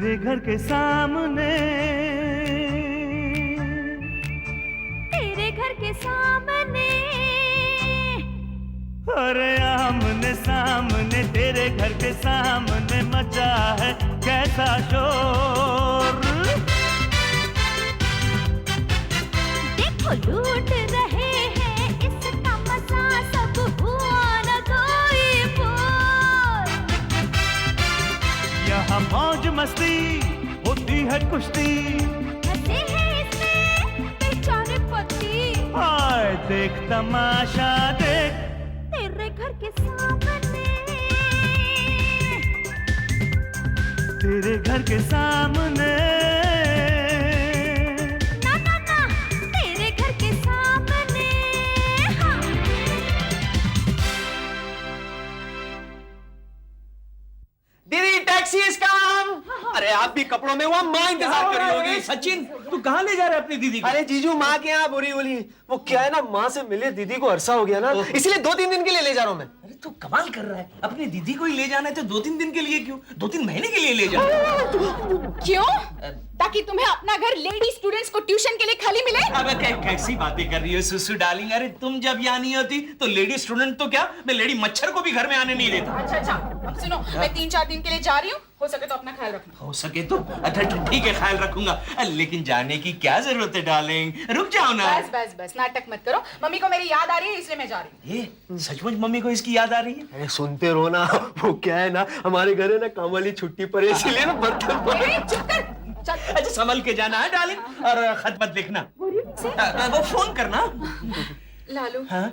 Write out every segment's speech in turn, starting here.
तेरे घर के सामने, तेरे घर के सामने, अरे आमने सामने तेरे घर के सामने मचा है कैसा शोर। देखो लूट रहे हैं इसका मजा सब, हुआ न कोई बोल। यहाँ मौज मस्ती होती है कुश्ती, हंसे हैं इसमें बेचारे पति। हाय देख तमाशा देख तेरे घर के सामने, तेरे घर के सामने, ना ना ना तेरे घर के सामने। हाँ। दीदी टैक्सी इज कम। अरे आप भी कपड़ों में वहाँ माँ इंतजार कर रही होगी। सचिन तू कहाँ ले जा रहा है अपनी दीदी को? अरे जीजू माँ के यहाँ बुरी बोली, वो क्या है ना, माँ से मिले दीदी को अरसा हो गया ना, इसलिए 2-3 दिन के लिए ले जा रहा हूँ मैं। अरे तू कमाल कर रहा है, अपनी दीदी को ही ले जाना है तो 2-3 दिन के लिए क्यों, 2-3 महीने के लिए ले जा। क्यों? ताकि तुम्हें अपना घर लेडी स्टूडेंट्स को ट्यूशन के लिए खाली मिले। अबे कैसी बातें कर रही हो सुसु डार्लिंग, अरे तुम जब यहाँ नहीं होती तो लेडी स्टूडेंट तो क्या, मैं लेडी मच्छर को भी घर में आने नहीं देता। अच्छा अब सुनो, मैं 3-4 दिन के लिए जा रही हूँ, हो सके तो अपना ख्याल रखना। हो सके तो अच्छा ठीक है ख्याल रखूंगा, लेकिन जाने की क्या जरूरत है डार्लिंग, रुक जाओ ना। बस नाटक मत करो, मम्मी को मेरी याद आ रही है इसलिए मैं जा रही हूँ। ये सचमुच मम्मी को इसकी याद आ रही है? अरे सुनते रहो ना, वो क्या है ना, हमारे घर है ना काम वाली छुट्टी पर है, इसलिए ना बर्तन। चुप कर, चल। अच्छा संभल के जाना है डार्लिंग, और खत मत लिखना, वो फोन करना। लालू हाँ?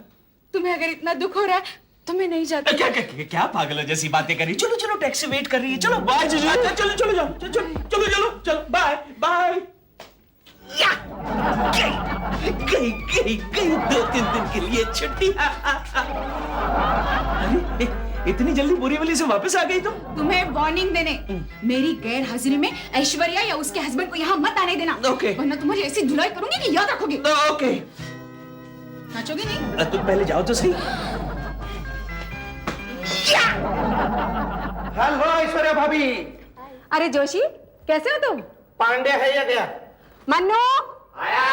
तुम्हें अगर इतना दुख हो रहा है तो मैं नहीं जाती। क्या पागल जैसी बातें कर रही, चलो टैक्सी वेट कर रही है, चलो बाय जीजू, चलो जाओ, चलो बाय बाय। गई 2-3 दिन के लिए छुट्टी। अरे इतनी जल्दी बोरीवली से वापस आ गई तुम? तुम्हें वार्निंग देने, मेरी गैर हाजिरी में ऐश्वर्या या उसके हस्बैंड को यहाँ मत आने देना। ओके। वरना तुम्हारी ऐसी धुलाई करूंगी कि याद रखोगे। ओके। नाचोगे नहीं? तुम पहले जाओ तो सही। हेलो ऐश्वर्या भाभी। अरे जोशी कैसे हो तुम? पांडे है या गया? मन्नू आया।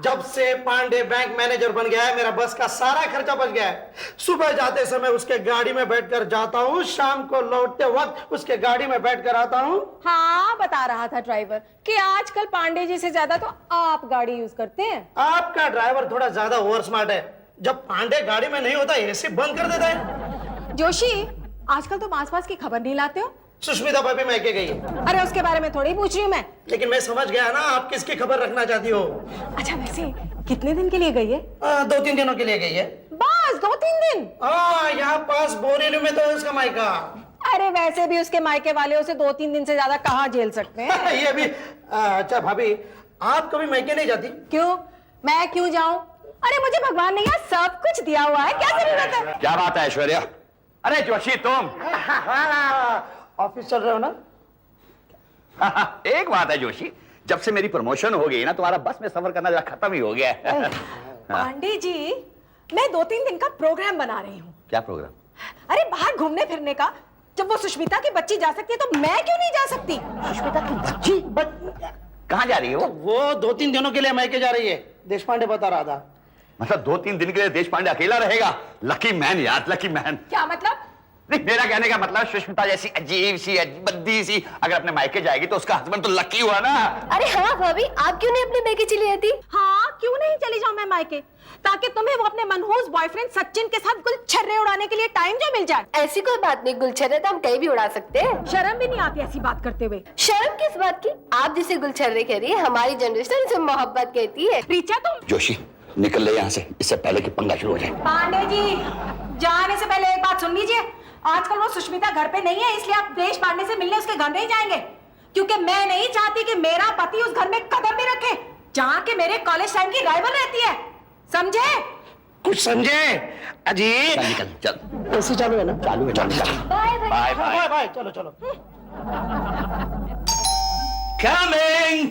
जब से पांडे बैंक मैनेजर बन गया है, मेरा बस का सारा खर्चा बच गया है। सुबह जाते समय उसके गाड़ी में बैठकर जाता हूँ, शाम को लौटते वक्त उसके गाड़ी में बैठकर आता हूँ। हाँ बता रहा था ड्राइवर कि आजकल पांडे जी से ज्यादा तो आप गाड़ी यूज करते हैं। आपका ड्राइवर थोड़ा ज्यादा ओवर स्मार्ट है, जब पांडे गाड़ी में नहीं होता एसी बंद कर देता है। जोशी आजकल तुम आसपास की खबर नहीं लाते हो? सुष्मिता भाभी मैके गई है। अरे उसके बारे में थोड़ी पूछ रही हूँ मैं। लेकिन मैं समझ गया ना आप किसकी खबर रखना चाहती हो। अच्छा वैसे कितने दिन के लिए गई है? 2-3 दिनों के लिए गई है। बस 2-3 दिन? हाँ यहाँ पास बोरीवली में तो है उसका मायका। अरे वैसे भी उसके मायके वाले उसे 2-3 दिन से ज्यादा कहाँ झेल सकते हैं। ये भी अच्छा भाभी, आप कभी मैके नहीं जाती? क्यों? मैं क्यों जाऊं? अरे मुझे भगवान ने यहाँ सब कुछ दिया हुआ है, क्या जरूरत है? क्या बात है ऐश्वर्या? अरे जोशी तुम ऑफिस चल रहे हो ना? एक बात है जोशी, जब से मेरी प्रमोशन हो गई ना, तुम्हारा बस में सफर करना जरा खत्म ही हो गया है। पांडे जी मैं 2-3 दिन का प्रोग्राम बना रही हूँ। क्या प्रोग्राम? अरे बाहर घूमने फिरने का। जब वो सुष्मिता की बच्ची जा सकती है तो मैं क्यों नहीं जा सकती? सुष्मिता की बच्ची? कहाँ जा रही है वो 2-3 दिनों के लिए मैके जा रही है, देश पांडे बता रहा था। मतलब 2-3 दिन के लिए देश पांडे अकेला रहेगा? लकी मैन यार, लकी मैन। क्या मतलब? नहीं, मेरा कहने का मतलब सुष्मिता जैसी अजीब सी बद्दी सी अगर अपने मायके जाएगी तो उसका हस्बैंड तो लकी हुआ ना। अरे हाँ भाभी, आप क्यों नहीं अपने मायके चली जाती? हाँ क्यों नहीं चली जाऊं मैं मायके, ताकि तुम्हें वो अपने मनहूस बॉयफ्रेंड सचिन के साथ गुलछर्रे उड़ाने के लिए टाइम जो मिल जाए। ऐसी कोई बात नहीं, गुलछर्रे तो हम कहीं भी उड़ा सकते हैं। शर्म भी नहीं आती ऐसी बात करते हुए? शर्म किस बात की? आप जिसे गुलछर्रे कह रही है, हमारी जनरेशन उसे मोहब्बत कहती है। रीचा तुम जोशी निकल ले यहाँ से, इससे पहले कि पंगा शुरू हो जाए। पांडे जी जाने से पहले एक बात सुन लीजिए, आजकल वो सुष्मिता घर पे नहीं है, इसलिए आप देश पांडे से मिलने उसके घर नहीं जाएंगे, क्योंकि मैं नहीं चाहती कि मेरा पति उस घर में कदम भी रखे जहाँ के मेरे कॉलेज टाइम की राइवल रहती है, समझे? कुछ समझे? अजीब। चल निकल चल। एसी चालू है ना? चालू है, चल निकल। Bye bye bye. Bye bye, चलो चलो। कमिंग।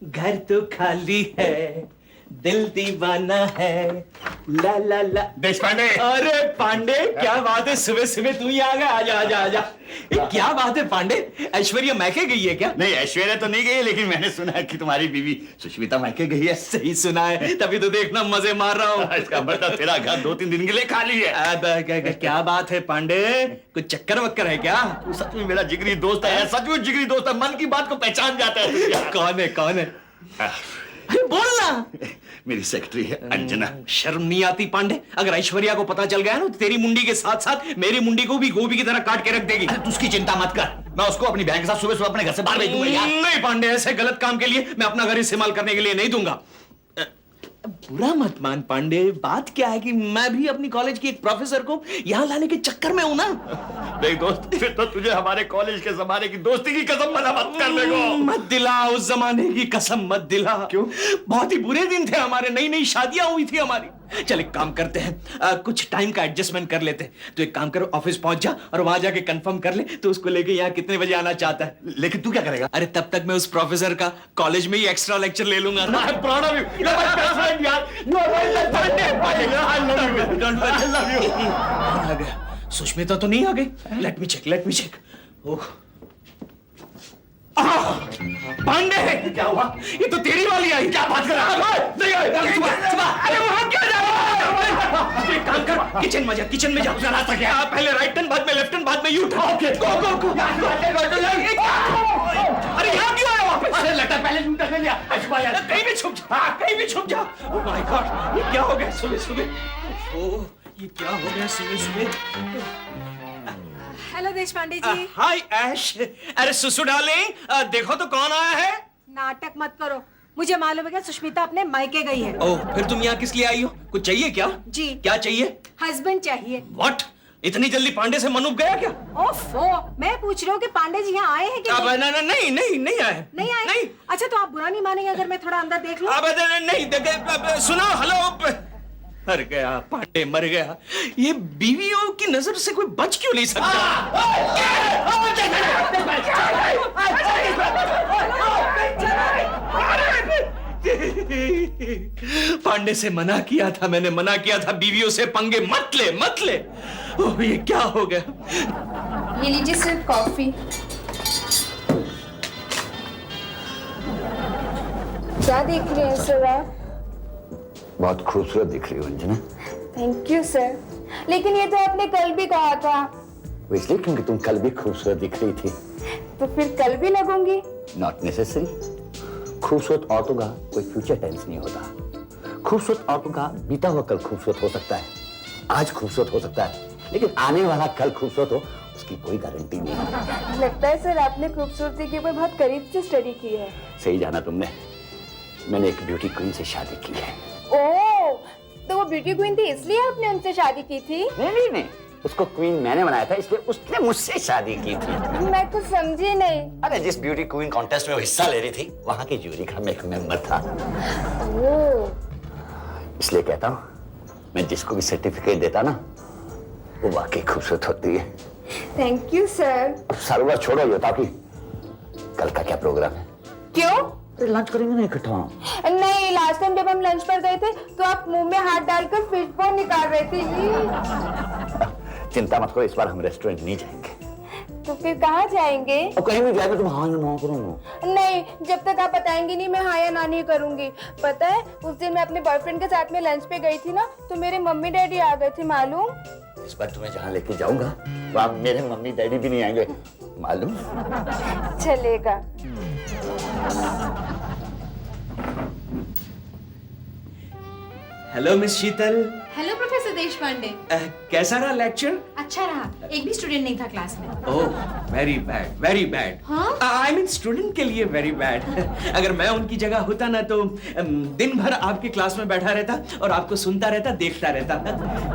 घर तो खाली है, दिल दीवाना है, ला ला ला। देश पांडे, अरे पांडे, क्या बात है, सुबह सुबह तू ही आ गया। आजा आजा आजा। ये क्या बात है पांडे, ऐश्वर्या मैके गई है क्या? नहीं ऐश्वर्या तो नहीं गई, लेकिन मैंने सुना है कि तुम्हारी बीवी सुष्मिता मैके गई है। सही सुना है, तभी तो देखना मजे मार रहा हूँ। इसका मतलब तेरा घर 2-3 दिन के लिए खाली है। क्या बात है पांडे, कुछ चक्कर वक्कर है क्या? तू सच में मेरा जिगरी दोस्त है, सचमुच जिगरी दोस्त है, मन की बात को पहचान जाता है तू। कौन है कौन है? अरे बोलना। मेरी सेक्रेटरी है अंजना। शर्म नहीं आती पांडे? अगर ऐश्वर्या को पता चल गया ना तो तेरी मुंडी के साथ साथ मेरी मुंडी को भी गोभी की तरह काट के रख देगी। अरे तू उसकी चिंता मत कर, मैं उसको अपनी बहन के साथ सुबह सुबह अपने घर से बाहर भेज दूंगा यार। नहीं पांडे, ऐसे गलत काम के लिए मैं अपना घर इस्तेमाल करने के लिए नहीं दूंगा। बुरा मत मान पांडे, बात क्या है कि मैं भी अपनी कॉलेज की एक प्रोफेसर को यहाँ लाने के चक्कर में हूं ना। देख दोस्त, फिर तो तुझे हमारे कॉलेज के जमाने की दोस्ती की कसम बना मत करने को। मत दिला उस जमाने की कसम, मत दिला। क्यों? बहुत ही बुरे दिन थे हमारे, नई नई शादियां हुई थी हमारी। चल एक काम करते हैं, कुछ टाइम का एडजस्टमेंट कर लेते हैं। तो एक काम करो, ऑफिस पहुंच जा और वहां जाके कंफर्म कर ले तो उसको लेके यहाँ कितने बजे आना चाहता है। लेकिन तू क्या करेगा? अरे तब तक मैं उस प्रोफेसर का कॉलेज में ही एक्स्ट्रा लेक्चर ले लूंगा ना। सुष्मिता तो नहीं आ गई? Let me check. Oh Pandey, क्या हुआ? ये तो तेरी वाली आई। क्या बात कर रहा है? नहीं आई। अरे वहां क्या जा रहा है? एक काम कर, किचन में जा। रास्ता क्या? पहले राइट टर्न, बाद में लेफ्ट टर्न, बाद में यू टर्न। Okay go. अरे यहाँ क्यों आया वापस? अरे लगता है पहले यू टर्न ले लिया। कहीं भी छुप जा। ओह माय गॉड, ये क्या हो गया सुबह? ओह ये क्या हो गया सुबह? हेलो देश पांडे जी। हाय ऐश। अरे सुसु डार्लिंग, देखो तो कौन आया है। नाटक मत करो, मुझे मालूम है कि सुष्मिता अपने मायके गई है। ओह फिर तुम यहाँ किस लिए आई हो? कुछ चाहिए क्या? जी। क्या चाहिए? हस्बैंड चाहिए। व्हाट? इतनी जल्दी पांडे से मन उब गया क्या? ओफो, मैं पूछ रही हूँ कि पांडे जी यहाँ आए हैं कि अब नहीं आए। नहीं आए? नहीं। अच्छा तो आप बुरा नहीं मानेंगे अगर मैं थोड़ा अंदर देख लूं? अब नहीं, सुनो, हेलो। मर गया पांडे, मर गया। ये बीवियों की नजर से कोई बच क्यों नहीं सकता? पांडे से मना किया था मैंने, मना किया था बीवियों से पंगे मत ले। ओह ये क्या हो गया? ये लीजिए सिर्फ कॉफी। क्या देख रहे हैं सर आप? बहुत खूबसूरत दिख रही हो अंजना। थैंक यू सर, लेकिन ये तो आपने कल भी कहा था। वो इसलिए क्योंकि तुम कल भी खूबसूरत दिख रही थी। तो फिर कल भी लगूंगी? Not necessary. खूबसूरत औरतों का कोई फ्यूचर टेंस नहीं होता। खूबसूरत औरतों का बीता हुआ कल खूबसूरत हो सकता है, आज खूबसूरत हो सकता है, लेकिन आने वाला कल खूबसूरत हो उसकी कोई गारंटी नहीं है। लगता है सर आपने खूबसूरती के ऊपर बहुत करीब से स्टडी की है। सही जाना तुमने। मैंने एक ब्यूटी क्वीन से शादी की है। ओह, तो वो ब्यूटी क्वीन थी इसलिए आपने उनसे शादी की थी? नहीं, उसको क्वीन मैंने बनाया था, इसलिए उसने मुझसे शादी की थी। मैं कुछ समझी नहीं। अरे जिस ब्यूटी क्वीन कॉन्टेस्ट में वो हिस्सा ले रही थी, वहां की जूरी का मैं एक मेंबर था। ओह, इसलिए कहता हूँ, मैं जिसको भी सर्टिफिकेट देता ना, वो वाकई खूबसूरत होती है। Thank you sir. सारा छोड़ो ये, ताकि कल का क्या प्रोग्राम है? क्यों? लंच करेंगे ना इकट्ठा। नहीं, लास्ट टाइम जब हम लंच पर गए थे तो आप मुंह में हाथ डालकर फिश बोन निकाल रहे थे। चिंता मत करो, इस बार हम रेस्टोरेंट नहीं जाएंगे। तो फिर कहाँ जाएंगे? और कहीं भी जाएंगे तुम हाँ या ना करो। नहीं, जब तक आप बताएंगे नहीं मैं हाँ या ना नहीं करूंगी। पता है उस दिन मैं अपने बॉयफ्रेंड के साथ में लंच पे गई थी ना, तो मेरे मम्मी डैडी आ गए थे मालूम। इस बार तुम्हें जहाँ लेके जाऊंगा वहाँ मेरे मम्मी डैडी भी नहीं आएंगे मालूम। चलेगा। Hello miss Sheetal. Hello professor Deshpande. कैसा रहा लेक्चर? अच्छा रहा, एक भी स्टूडेंट नहीं था क्लास में। Oh very bad. हाँ? आई मीन स्टूडेंट के लिए वेरी बैड। अगर मैं उनकी जगह होता ना तो दिन भर आपके क्लास में बैठा रहता और आपको सुनता रहता, देखता रहता।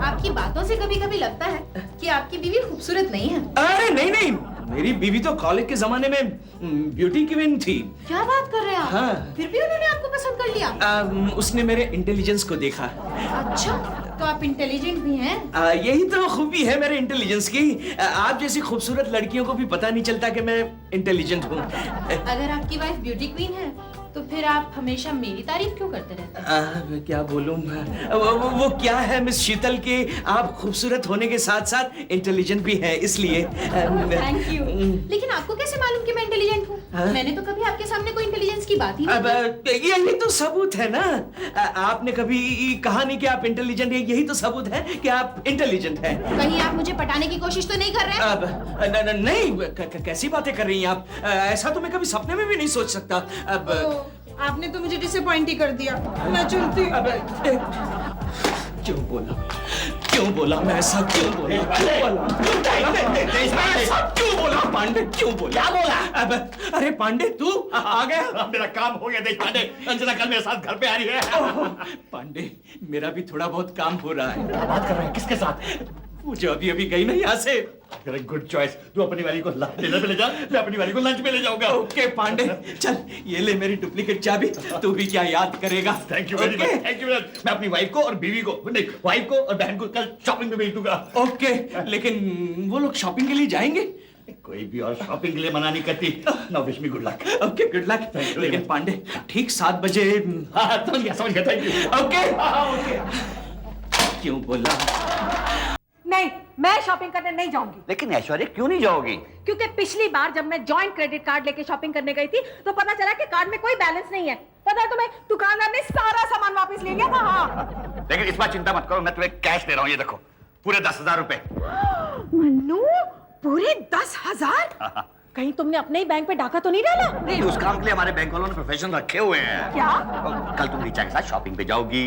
आपकी बातों से कभी कभी लगता है कि आपकी बीवी खूबसूरत नहीं है। अरे नहीं, मेरी बीवी तो कॉलेज के जमाने में ब्यूटी क्वीन थी। क्या बात कर रहे हैं आप? हाँ। फिर भी उन्होंने आपको पसंद कर लिया? उसने मेरे इंटेलिजेंस को देखा। अच्छा, तो आप इंटेलिजेंट भी हैं? यही तो खूबी है मेरे इंटेलिजेंस की। आप जैसी खूबसूरत लड़कियों को भी पता नहीं चलता कि मैं इंटेलिजेंट हूँ। अगर आपकी वाइफ ब्यूटी क्वीन है तो फिर आप हमेशा मेरी तारीफ क्यों करते रहते हैं? क्या बोलूं मैं? वो क्या है मिस शीतल के आप खूबसूरत होने के साथ साथ इंटेलिजेंट भी है, इसलिए थैंक यू। लेकिन आपको कैसे मालूम कि मैं इंटेलिजेंट हूँ? मैंने तो कभी आपके सामने कोई इंटेलिजेंस की बात ही नहीं की। यही तो सबूत है ना। आपने कभी कहा नहीं कि आप इंटेलिजेंट है, यही तो सबूत है कि आप इंटेलिजेंट है। कहीं आप मुझे पटाने की कोशिश तो नहीं कर रहे हैं? अब नहीं, कैसी बातें कर रही हैं आप? ऐसा तो मैं कभी सपने में भी नहीं सोच सकता। अब आपने तो मुझे डिसअपॉइंट ही कर दिया। मैं चलती हूँ। क्यों बोला मैं ऐसा? क्यों बोला पांडे? क्यों बोला? क्या बोला? अब अरे पांडे तू आ गया? मेरा काम हो गया देश पांडे। अंजना कल मेरे साथ घर पे आ रही है। पांडे मेरा भी थोड़ा बहुत काम हो रहा है। क्या बात कर रहे हैं? किसके साथ? मुझे अभी गई ना यहाँ से। Good choice. तू अपनी वाली को डिनर पे ले जा, मैं अपनी वाली को लंच पे ले जाऊंगा। ओके पांडे, चल ये ले मेरी डुप्लीकेट चाबी। तू भी क्या याद करेगा? Thank you very much, thank you very much. मैं अपनी वाइफ को और बीवी को नहीं, वाइफ को और बहन को कल शॉपिंग में भेज दूंगा। ओके, लेकिन वो लोग शॉपिंग के लिए जाएंगे? कोई भी और शॉपिंग के लिए मना नहीं करती। Now wish me good luck. Okay good luck. लेकिन पांडे ठीक 7 बजे। हाँ समझ गया, थैंक यू। ओके। क्यों बोला? नहीं, मैं शॉपिंग करने नहीं जाऊंगी। लेकिन ऐश्वर्या क्यों नहीं जाओगी? क्योंकि पिछली बार जब मैं जॉइंट क्रेडिट कार्ड लेके शॉपिंग करने गई थी तो पता चला कि कार्ड में कोई बैलेंस नहीं है। पता है तुम्हें, दुकानदार ने सारा सामान वापस ले लिया था। हाँ। लेकिन इस बार चिंता मत करो, मैं तुम्हें कैश दे रहा हूँ। ये देखो, पूरे 10,000 रुपए। मन्नू, पूरे 10,000? कहीं तुमने अपने ही बैंक पे डाका तो नहीं डाला? नहीं, उस काम के लिए हमारे बैंक वालों ने प्रोफेशनल रखे हुए हैं। क्या? कल तुम रीचा के साथ शॉपिंग पे जाओगी।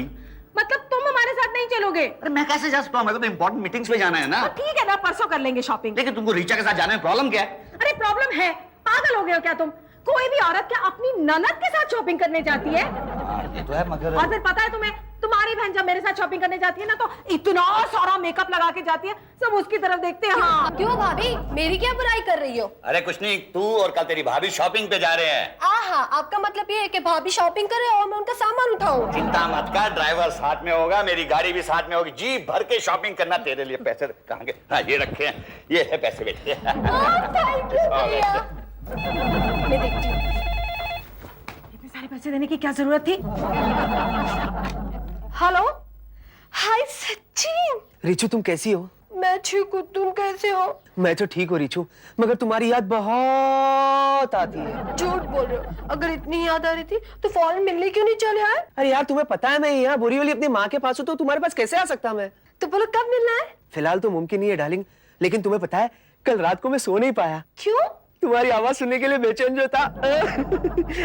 मतलब तुम हमारे साथ नहीं चलोगे? अरे मैं कैसे जा सकता हूँ? मेरे को तो इंपॉर्टेंट मीटिंग्स पे जाना है ना। तो ठीक है ना, परसों कर लेंगे शॉपिंग। लेकिन तुमको रीचा के साथ जाने में प्रॉब्लम क्या है? अरे प्रॉब्लम है, पागल हो गए हो क्या तुम? कोई भी औरत क्या अपनी ननद के साथ शॉपिंग करने जाती है? ये तो है, मगर और फिर पता है तुम्हें, तुम्हारी बहन जब मेरे साथ शॉपिंग करने जाती है ना तो इतना सारा मेकअप लगा के जाती है, सब उसकी तरफ देखते हैं। हाँ। क्यों भाभी, मेरी क्या बुराई कर रही हो? अरे कुछ नहीं, तू और कल तेरी भाभी शॉपिंग पे जा रहे हैं। आहा, आपका मतलब ये है कि भाभी शॉपिंग करे और मैं उनका सामान उठाऊं? चिंता मत कर, ड्राइवर साथ में होगा, मेरी गाड़ी भी साथ में होगी। जी भर के शॉपिंग करना। तेरे लिए पैसे कहाँ गए? हाँ, ये रखे हैं, ये है पैसे बेटे। थैंक यू भैया। मैं देखती हूँ। इतने सारे पैसे देने की क्या जरूरत थी? हेलो, हाय सचिन। रिचू तुम कैसी हो? मैं ठीक हूँ, तुम कैसे हो? मैं तो ठीक हूँ रिचू, मगर तुम्हारी याद बहुत आती है। झूठ बोल रहे हो, अगर इतनी याद आ रही थी तो फौरन मिलने क्यों नहीं चले आए? अरे यार तुम्हें पता है मैं यहाँ बोरीवली अपनी माँ के पास हूँ, तो तुम्हारे पास कैसे आ सकता मैं? तो बोलो कब मिलना है? फिलहाल तो मुमकिन नहीं है डार्लिंग, लेकिन तुम्हें पता है कल रात को मैं सो नहीं पाया। क्यों? तुम्हारी आवाज सुनने के लिए बेचैन जो था।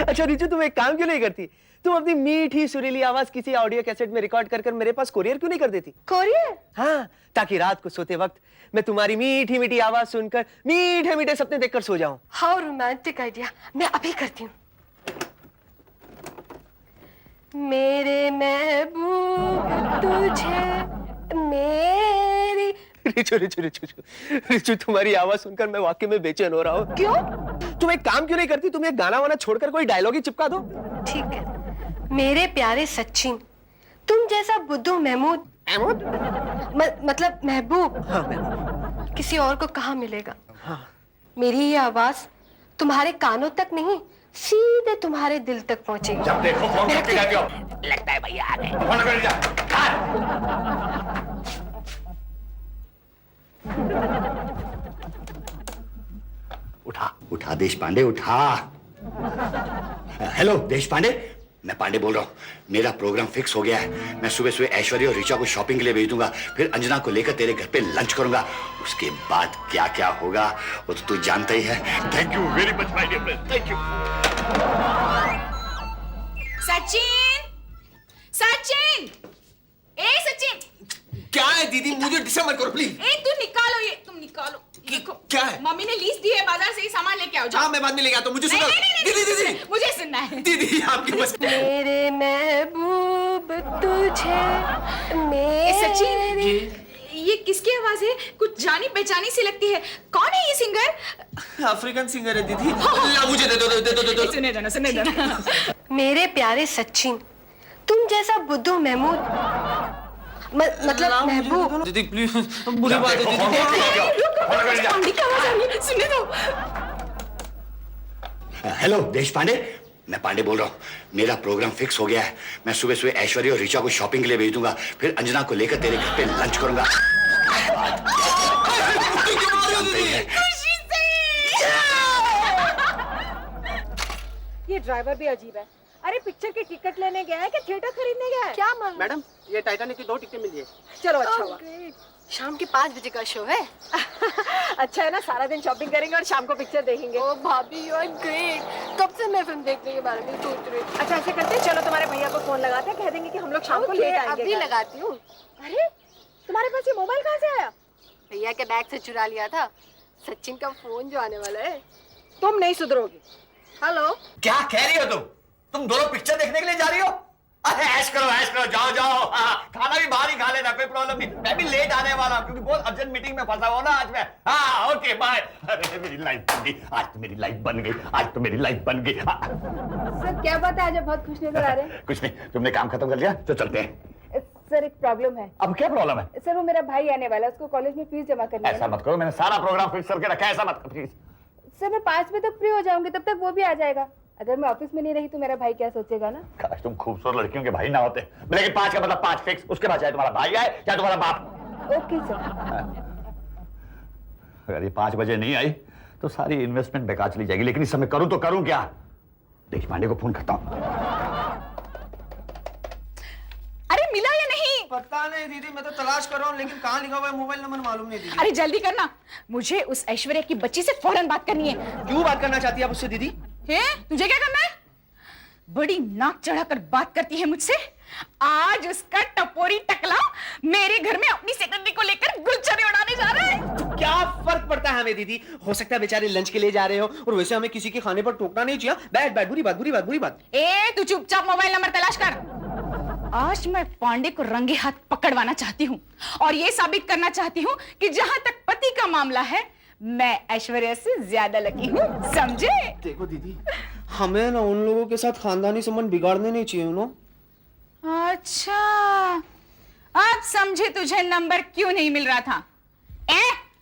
अच्छा रिचू, तुम एक काम क्यों नहीं करती? तुम अपनी मीठी सुरीली आवाज किसी ऑडियो कैसेट में रिकॉर्ड कर मेरे पास कोरियर क्यों नहीं कर देती? कोरियर? हाँ, ताकि रात को सोते वक्त मैं तुम्हारी मीठी मीठी आवाज सुनकर मीठे मीठे सपने देखकर सो जाऊं। हाउ रोमांटिक आइडिया, मैं अभी करती हूँ। मेरे महबूब तुझे मेरी। रिचू रिचू रिचू रिचू, तुम्हारी आवाज सुनकर मैं वाकई में बेचैन हो रहा हूँ। क्यों? तुम एक काम क्यों नहीं करती? तुम एक गाना वाना छोड़कर कोई डायलॉग ही चिपका दो। ठीक है। मेरे प्यारे सचिन, तुम जैसा बुद्धू महमूद मतलब महबूब हाँ, महबूब किसी और को कहाँ मिलेगा? हाँ। मेरी ये आवाज तुम्हारे कानों तक नहीं, सीधे तुम्हारे दिल तक पहुंचेगी। जब देखो फोन करके जाते हो। लगता है भैया आ गए। फोन कर जा। उठा उठा देश पांडे, उठा। हेलो देश पांडे, मैं पांडे बोल रहा हूँ। मेरा प्रोग्राम फिक्स हो गया है। मैं सुबह सुबह ऐश्वर्या और ऋचा को शॉपिंग के लिए भेज दूंगा, फिर अंजना को लेकर तेरे घर पे लंच करूंगा। उसके बाद क्या क्या होगा वो तो तू जानता ही है। Thank you very much my dear friend, thank you. Sachin, Sachin, ए सचिन। क्या है दीदी, मुझे डिस्टर्ब मत करो प्लीज। ए तुम निकालो ये, तुम निकालो। देखो क्या है? मम्मी ने लीज दी है, बाजार से ही सामान लेके आओ। हाँ मैं बाद में लेके आता हूँ, मुझे सुनो। दीदी दीदी मुझे सुनना है। दीदी आपकी बस। मेरे महबूब तुझे मेरी। सचिन, ये किसकी आवाज है? कुछ जानी पहचानी सी लगती है। कौन है ये सिंगर? अफ्रीकन सिंगर है दीदी। ला मुझे दे दो। सुने देना, सुने देना। मेरे प्यारे सचिन, तुम जैसा बुद्धू महमूद मतलब महबूब। दीदी प्लीज, बुरी बात है दीदी। पांडे की आवाज आ रही है, सुनने दो। हेलो देश पांडे, मैं पांडे बोल रहा हूँ, मेरा प्रोग्राम फिक्स हो गया है। मैं सुबह सुबह ऐश्वर्या और ऋचा को शॉपिंग के लिए भेज दूंगा, फिर अंजना को लेकर तेरे घर पे लंच करूंगा। ये ड्राइवर भी अजीब है। अरे पिक्चर की टिकट लेने गया है कि थिएटर खरीदने गया है? क्या मालूम। मैडम, ये टाइटैनिक की 2 टिकटें मिली है। चलो अच्छा हुआ। शाम के 5 बजे का शो है। अच्छा है ना, सारा दिन शॉपिंग करेंगे और शाम को पिक्चर देखेंगे। ओ भाभी यू आर ग्रेट। कब से मैं फिल्म देखने के बारे में सोच रही थी। अच्छा ऐसे करते हैं, चलो तुम्हारे भैया को फोन लगाते हैं, कह देंगे कि हम लोग शाम को लेट आएंगे। अभी लगाती हूँ। अरे तुम्हारे पास ये मोबाइल कहाँ से आया? भैया के बैग से चुरा लिया था। सचिन का फोन जो आने वाला है। तुम नहीं सुधरोगी। हेलो, क्या कह रही हो तुम दोनों पिक्चर देखने के लिए जा रही हो? अरे ऐश करो, जाओ जाओ। खाना भी बाहर ही खा लेना, कोई प्रॉब्लम नहीं। मैं भी लेट आने वाला हूँ क्योंकि बहुत अर्जेंट मीटिंग में फंसा हुआ ना आज मैं। हाँ ओके बाय। अरे मेरी लाइफ बन गई आज, तो मेरी लाइफ बन गई आज, तो मेरी लाइफ बन गई। सर क्या बात है, आज आप बहुत खुश नजर आ रहे हैं। कुछ नहीं, तुमने काम खत्म कर लिया तो चलते हैं। सर एक प्रॉब्लम है। अब क्या प्रॉब्लम है? सर वो मेरा भाई आने वाला है, उसको कॉलेज में फीस जमा करनी है। ऐसा मत करो, मैंने सारा प्रोग्राम फिक्स करके रखा है, ऐसा मत प्लीज। सर मैं 5 बजे तक फ्री हो जाऊंगी, तब तक वो भी आ जाएगा। अगर मैं ऑफिस में नहीं रही तो मेरा भाई क्या सोचेगा ना। काश तुम खूबसूरत लड़कियों के भाई ना होते। लेकिन 5 का मतलब 5 फिक्स, उसके बाद चाहे तुम्हारा भाई आए चाहे तुम्हारा बाप। Okay sir. अगर ये 5 बजे नहीं आई तो सारी इन्वेस्टमेंट बेकार चली जाएगी। लेकिन इस समय करूं तो करूं क्या? देश पांडे को फोन करता हूं। अरे मिला या नहीं? पता नहीं दीदी, मैं तो तलाश कर रहा हूँ, लेकिन कहाँ लिखा हुआ है मोबाइल नंबर मालूम नहीं दीदी। अरे जल्दी करना, मुझे उस ऐश्वर्या की बच्ची से फौरन बात करनी है। क्यों बात करना चाहती है आप उससे दीदी? तुझे क्या करना है? बड़ी नाक चढ़ाकर बात करती है मुझसे। आज उसका टपोरी टकला मेरे घर में अपनी सेक्रेटरी को लेकर गुलछड़े उड़ाने जा रहा है। तो क्या फर्क पड़ता है हमें दीदी? हो सकता है बेचारे लंच के लिए जा रहे हो, और वैसे हमें किसी के खाने पर टोकना नहीं चाहिए। बैठ बुरी बात। तू चुपचाप मोबाइल नंबर तलाश कर। आज मैं पांडे को रंगे हाथ पकड़वाना चाहती हूँ और ये साबित करना चाहती हूँ कि जहां तक पति का मामला है मैं ऐश्वर्या से ज्यादा लकी हूँ, समझे? देखो दीदी, हमें ना उन लोगों के साथ खानदानी संबंध बिगाड़ने नहीं चाहिए नो। अच्छा, अब समझे तुझे नंबर क्यों नहीं मिल रहा था।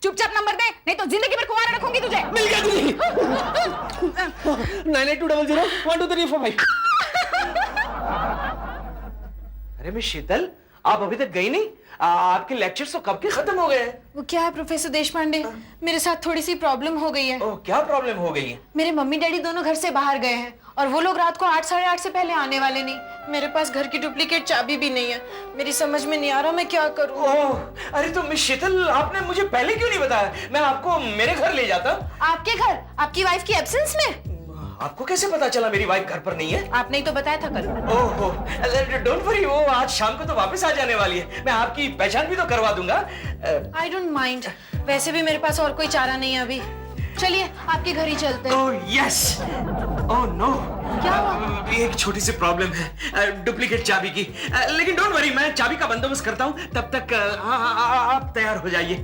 चुपचाप नंबर दे, नहीं तो जिंदगी भर कुंवारा रखूंगी तुझे। मिल गया दीदी। 9820012345। अरे मैं शीतल, आप अभी तक गई नहीं? आपके लेक्चर्स तो कब के खत्म हो गए हैं। वो क्या है प्रोफेसर देशपांडे, मेरे साथ थोड़ी सी प्रॉब्लम हो गई है। ओह, क्या प्रॉब्लम हो गई है? मेरे मम्मी डैडी दोनों घर से बाहर गए हैं और वो लोग रात को 8 साढ़े 8 से पहले आने वाले नहीं। मेरे पास घर की डुप्लीकेट चाबी भी नहीं है। मेरी समझ में नहीं आ रहा मैं क्या करूं। ओह, अरे तो मिस शीतल, आपने मुझे पहले क्यों नहीं बताया? मैं आपको मेरे घर ले जाता। आपके घर? आपकी वाइफ की एब्सेंस में? आपको कैसे पता चला मेरी वाइफ घर पर नहीं है? आपने ही तो बताया था कल। ओहो, डोंट वरी, वो आज शाम को तो वापस आ जाने वाली है। मैं आपकी पहचान भी तो करवा दूंगा। आई डोंट माइंड, वैसे भी मेरे पास और कोई चारा नहीं है अभी। चलिए आपके घर ही चलते हैं। Oh yes. ओह नो, क्या हुआ? एक छोटी सी प्रॉब्लम है डुप्लीकेट चाबी की। लेकिन डोंट वरी, मैं चाबी का बंदोबस्त करता हूँ। तब तक आप तैयार हो जाइए।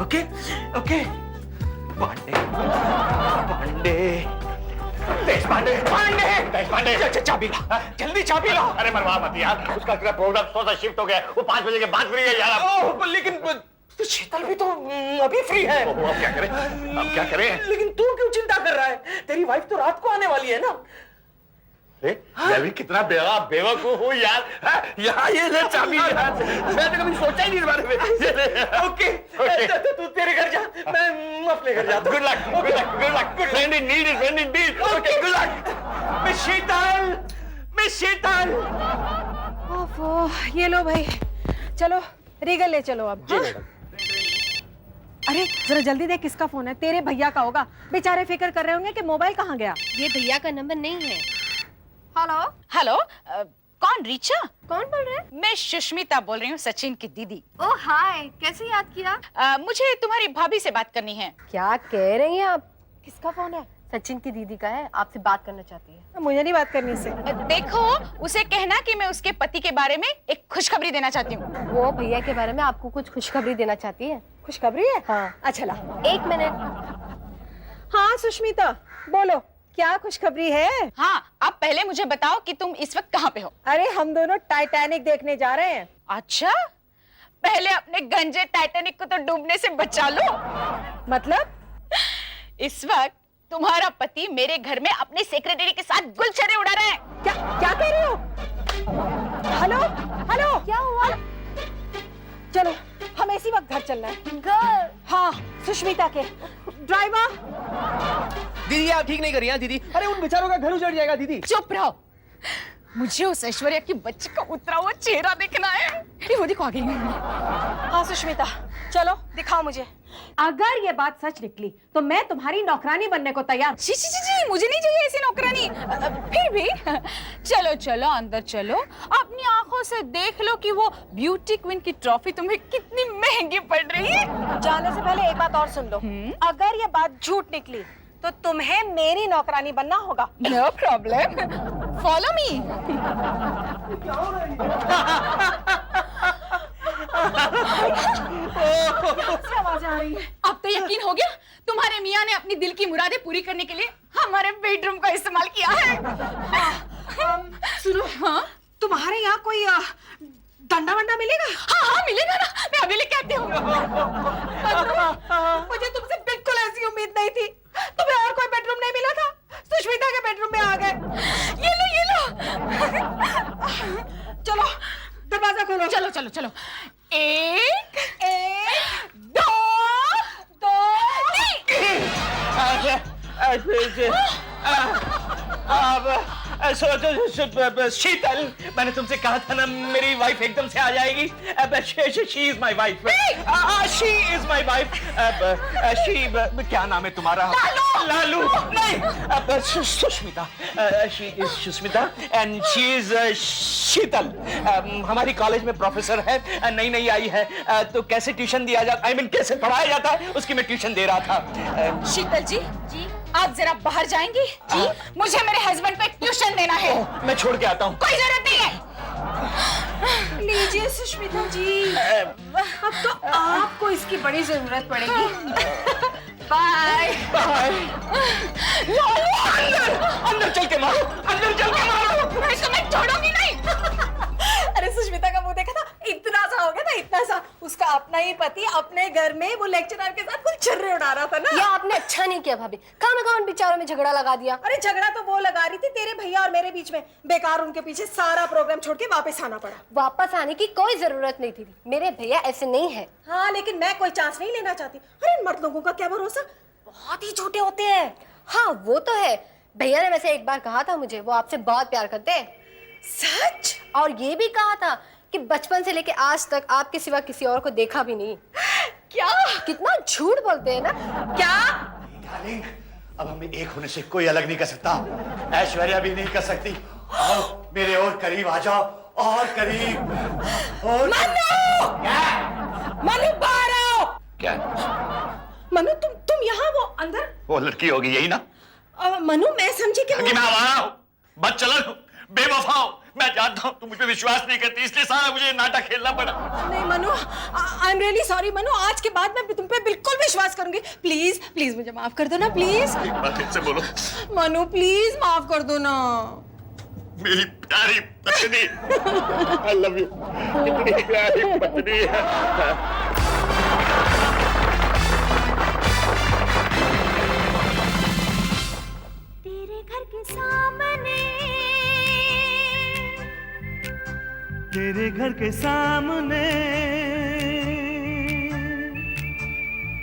Okay okay. पांडे चाबी ला, जल्दी चाबी ला। अरे मरवा मत यार, उसका प्रोग्राम सोचा शिफ्ट हो गया, वो 5 बजे के बाद फ्री है यार। ओह, लेकिन तो शीतल भी तो अभी फ्री है। अब क्या करें? लेकिन तू क्यों चिंता कर रहा है? तेरी वाइफ तो रात को आने वाली है ना। मैं भी कितना बेवकूफ हूँ यार। यहाँ ये ले चाबी यार, मैं तो कभी सोचा ही नहीं इस बारे में। ओके, तू तेरे घर जा, मैं अपने घर जाता हूँ। Good luck. Friend in need is friend in deed. Okay, good luck. Miss Sheetal. ओफो, ये लो भाई, चलो रीगल ले चलो अब। हाँ? अरे जरा जल्दी देख, किसका फोन है? तेरे भैया का होगा। बेचारे फिक्र कर रहे होंगे कि मोबाइल कहाँ गया। ये भैया का नंबर नहीं है। हेलो, कौन? रीचा? कौन बोल रहे हैं? मैं सुष्मिता बोल रही हूँ, सचिन की दीदी। ओह हाय, कैसे याद किया? मुझे तुम्हारी भाभी से बात करनी है। क्या कह रही हैं आप? किसका फोन है? सचिन की दीदी का है, आपसे बात करना चाहती है। मुझे नहीं बात करनी इससे। देखो, उसे कहना कि मैं उसके पति के बारे में एक खुशखबरी देना चाहती हूँ। वो भैया के बारे में आपको कुछ खुशखबरी देना चाहती है। खुशखबरी है? हाँ। अच्छा ला। 1 मिनट। हाँ सुष्मिता, बोलो क्या खुशखबरी है? हाँ, अब पहले मुझे बताओ कि तुम इस वक्त कहाँ पे हो? अरे हम दोनों टाइटैनिक देखने जा रहे हैं। अच्छा, पहले अपने गंजे टाइटैनिक को तो डूबने से बचा लो। मतलब? इस वक्त तुम्हारा पति मेरे घर में अपनी सेक्रेटरी के साथ गुलछड़े उड़ा चलना है? घर। हाँ, सुष्मिता के। ड्राइवर। दीदी आप ठीक नहीं कर रही हैं दीदी। अरे उन बेचारों का घर उजड़ जाएगा दीदी। चुप रहो, मुझे उस ऐश्वर्या की बच्ची का उतरा हुआ चेहरा देखना है। ये वो देखो आ गई। हाँ सुष्मिता, चलो दिखाओ मुझे। अगर ये बात सच निकली तो मैं तुम्हारी नौकरानी बनने को तैयार। जी जी जी जी, मुझे नहीं चाहिए ऐसी नौकरानी। फिर भी चलो चलो अंदर चलो, अपनी आंखों से देख लो कि वो ब्यूटी क्वीन की ट्रॉफी तुम्हें कितनी महंगी पड़ रही है। जाने से पहले एक बात और सुन लो। अगर ये बात झूठ निकली तो तुम्हें मेरी नौकरानी बनना होगा। No problem, follow me. आवाज़ें आ रही है। अब तो यकीन हो गया, तुम्हारे मियाँ ने अपनी दिल की मुरादें पूरी करने के लिए हमारे बेडरूम का इस्तेमाल किया है। सुनो, हाँ तुम्हारे यहाँ कोई डंडा वंडा मिलेगा? हाँ हाँ मिलेगा ना, मैं अभी लेके आती हूँ। मुझे तुमसे बिल्कुल ऐसी उम्मीद नहीं थी। तुम्हें और कोई बेडरूम नहीं मिला था? सुष्मिता के बेडरूम में आ गए। ये लो ये लो। चलो दरवाजा खोलो। चलो चलो चलो, एक दो शीतल, मैंने तुमसे कहा था ना मेरी वाइफ एकदम से आ जाएगी। She is my wife. She is my wife. क्या नाम है तुम्हारा? लालू। नहीं, Sushmita. She is Sushmita and she is Sheetal. हमारी कॉलेज में प्रोफेसर है, नई नई आई है, तो कैसे ट्यूशन दिया जाता, आई मीन कैसे पढ़ाया जाता है, उसकी मैं ट्यूशन दे रहा था। शीतल जी, आप जरा बाहर जाएंगी? जी, मुझे मेरे हस्बैंड पे ट्यूशन देना है। मैं छोड़ के आता हूँ। कोई जरूरत नहीं है। लीजिए सुष्मिता जी, अब तो आपको इसकी बड़ी जरूरत पड़ेगी। Bye bye. अंदर अंदर चल के मारो, अंदर चल के मारो। मैं तुम्हें छोड़ूंगी नहीं। अरे सुष्मिता का मुंह देखा था, इतना सा हो गया था, इतना सा। उसका अपना ही पति अपने घर में वो लेक्चरर के साथ कुछ छर्रे उड़ा रहा था ना। ये आपने अच्छा नहीं किया भाभी, कहाँ उन बेचारों में झगड़ा लगा दिया। अरे झगड़ा तो वो लगा रही थी तेरे भैया और मेरे बीच में। बेकार उनके पीछे सारा प्रोग्राम छोड़ के वापस आना पड़ा। वापस आने की कोई जरूरत नहीं थी, मेरे भैया ऐसे नहीं है। हाँ लेकिन मैं कोई चांस नहीं लेना चाहती। अरे मर्द लोगों का क्या भरोसा, बहुत ही झूठे होते हैं। हाँ वो तो है, भैया ने वैसे एक बार कहा था मुझे वो आपसे बहुत प्यार करते हैं। सच? और ये भी कहा था कि बचपन से लेके आज तक आपके सिवा किसी और को देखा भी नहीं। क्या? कितना झूठ बोलते हैं ना। क्या? डार्लिंग, अब हमें एक होने से कोई अलग नहीं कर सकता। ऐश्वर्या भी नहीं कर सकती। आओ मेरे और करीब आ जाओ, और करीब। और मनु! क्या? मनु बाहर आओ। क्या? मनु तुम यहाँ, वो अंदर। वो लड़की होगी यही ना? मनु मैं समझी कि मैं आ रहा हूँ, बदचलन, बेवफा हूँ। मैं जानता हूँ तुम मुझ पे विश्वास नहीं करती, इसलिए सारा मुझे नाटक खेलना पड़ा। नहीं Manu, I am really sorry Manu. आज के बाद मैं तुम पे बिल्कुल विश्वास करूंगी। प्लीज प्लीज मुझे माफ कर दो ना, प्लीज। एक बार फिर से बोलो। मनु प्लीज माफ कर दो ना। मेरी प्यारी पत्नी, I love you। कितनी प्यारी पत्नी है। तेरे घर के सामने, तेरे घर के सामने,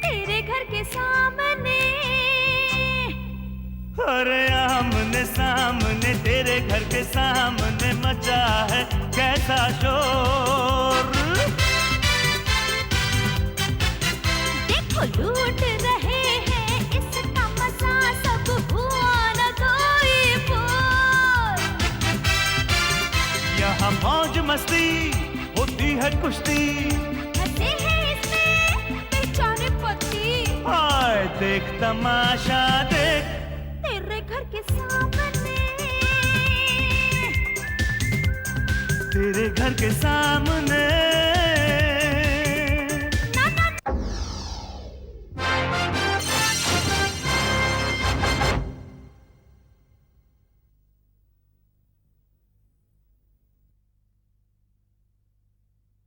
तेरे घर के सामने, अरे आमने सामने तेरे घर के सामने मचा है कैसा शोर। देखो लूट रहे हैं इसका मजा, सब हुआ न कोई बोल। यहाँ मौज मस्ती होती है कुश्ती, हंसे हैं इसमें बेचारे पति। हाय देख तमाशा देख तेरे घर के सामने, तेरे घर के सामने।